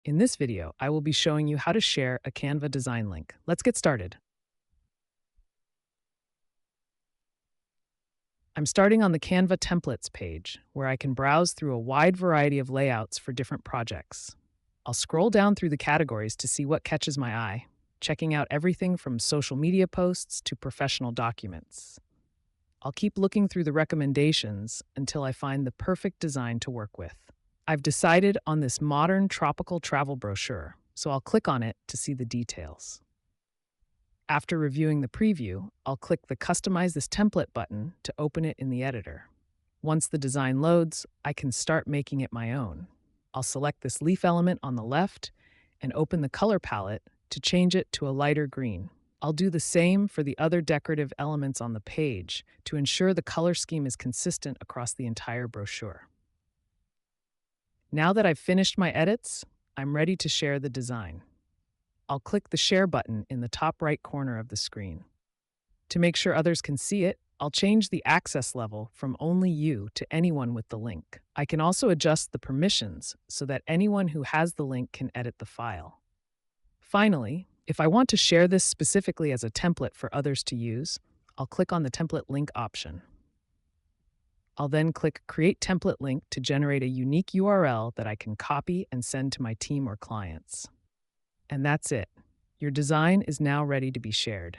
In this video, I will be showing you how to share a Canva design link. Let's get started. I'm starting on the Canva templates page, where I can browse through a wide variety of layouts for different projects. I'll scroll down through the categories to see what catches my eye, checking out everything from social media posts to professional documents. I'll keep looking through the recommendations until I find the perfect design to work with. I've decided on this modern tropical travel brochure, so I'll click on it to see the details. After reviewing the preview, I'll click the Customize this template button to open it in the editor. Once the design loads, I can start making it my own. I'll select this leaf element on the left and open the color palette to change it to a lighter green. I'll do the same for the other decorative elements on the page to ensure the color scheme is consistent across the entire brochure. Now that I've finished my edits, I'm ready to share the design. I'll click the Share button in the top right corner of the screen. To make sure others can see it, I'll change the access level from only you to anyone with the link. I can also adjust the permissions so that anyone who has the link can edit the file. Finally, if I want to share this specifically as a template for others to use, I'll click on the Template Link option. I'll then click Create Template Link to generate a unique URL that I can copy and send to my team or clients. And that's it. Your design is now ready to be shared.